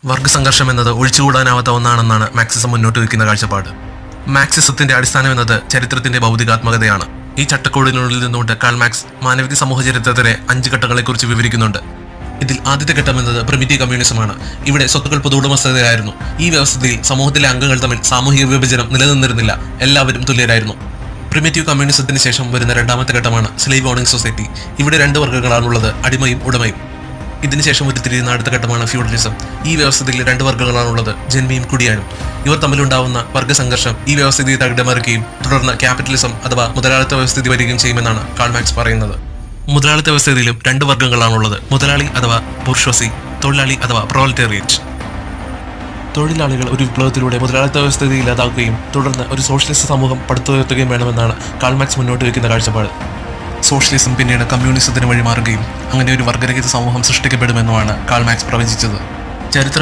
വർഗസംഘർഷം എന്നത് ഒഴിച്ചുകൂടാനാവാത്ത ഒന്നാണെന്നാണ് മാർക്സിസം മുന്നോട്ട് വയ്ക്കുന്ന കാഴ്ചപ്പാട്. മാർക്സിസത്തിന്റെ അടിസ്ഥാനം എന്നത് ചരിത്രത്തിന്റെ ഭൗതികാത്മകതയാണ്. ഈ ചട്ടക്കൂടിനുള്ളിൽ നിന്നുകൊണ്ട് കാൾ മാർക്സ് മാനവിക സമൂഹ ചരിത്രത്തിലെ 5 ഘട്ടങ്ങളെക്കുറിച്ച് വിവരിക്കുന്നുണ്ട്. ഇതിൽ ആദ്യത്തെ ഘട്ടം എന്നത് പ്രിമിറ്റീവ് കമ്മ്യൂണിസമാണ്. ഇവിടെ സ്വത്തുക്കൾ പൊതു ഉടമസ്ഥതയായിരുന്നു. ഈ വ്യവസ്ഥയിൽ സമൂഹത്തിലെ അംഗങ്ങൾ തമ്മിൽ സാമൂഹിക വിഭജനം നിലനിന്നിരുന്നില്ല. എല്ലാവരും തുല്യരായിരുന്നു. പ്രിമിറ്റീവ് കമ്മ്യൂണിസത്തിന് ശേഷം വരുന്ന രണ്ടാമത്തെ ഘട്ടമാണ് സ്ലേവ് ഓണിംഗ് സൊസൈറ്റി. ഇവിടെ 2 വർഗ്ഗങ്ങളാണുള്ളത്, അടിമയും ഉടമയും. ഇതിനുശേഷം ഉരുത്തിരിയുന്ന അടുത്ത ഘട്ടമാണ് ഫ്യൂഡലിസം. ഈ വ്യവസ്ഥയിൽ 2 വർഗ്ഗങ്ങളാണുള്ളത്, ജന്മിയും കുടിയാനും. ഇവർ തമ്മിലുണ്ടാവുന്ന വർഗ്ഗസംഘർഷം ഈ വ്യവസ്ഥിതിയെ തകിടമറിക്കുകയും തുടർന്ന് ക്യാപിറ്റലിസം അഥവാ മുതലാളിത്ത വ്യവസ്ഥിതി വരികയും ചെയ്യുമെന്നാണ് കാൾ മാർക്സ് പറയുന്നത്. മുതലാളിത്ത വ്യവസ്ഥിതിയിലും 2 വർഗ്ഗങ്ങളാണുള്ളത്, മുതലാളി അഥവാ ബുർഷ്വാസി, തൊഴിലാളി അഥവാ പ്രോലറ്റേറിയറ്റ്. തൊഴിലാളികൾ ഒരു വിപ്ലവത്തിലൂടെ മുതലാളിത്ത വ്യവസ്ഥിതി ഇല്ലാതാക്കുകയും തുടർന്ന് ഒരു സോഷ്യലിസ്റ്റ് സമൂഹം പടുത്തുയർത്തുകയും വേണമെന്നാണ് കാൾ മാർക്സ് മുന്നോട്ട് വയ്ക്കുന്ന കാഴ്ചപ്പാട്. സോഷ്യലിസം പിന്നീട് കമ്മ്യൂണിസത്തിന് വഴിമാറുകയും അങ്ങനെ ഒരു വർഗ്ഗരഹിത സമൂഹം സൃഷ്ടിക്കപ്പെടുമെന്നുമാണ് കാൾ മാർക്സ് പ്രവചിച്ചത്. ചരിത്ര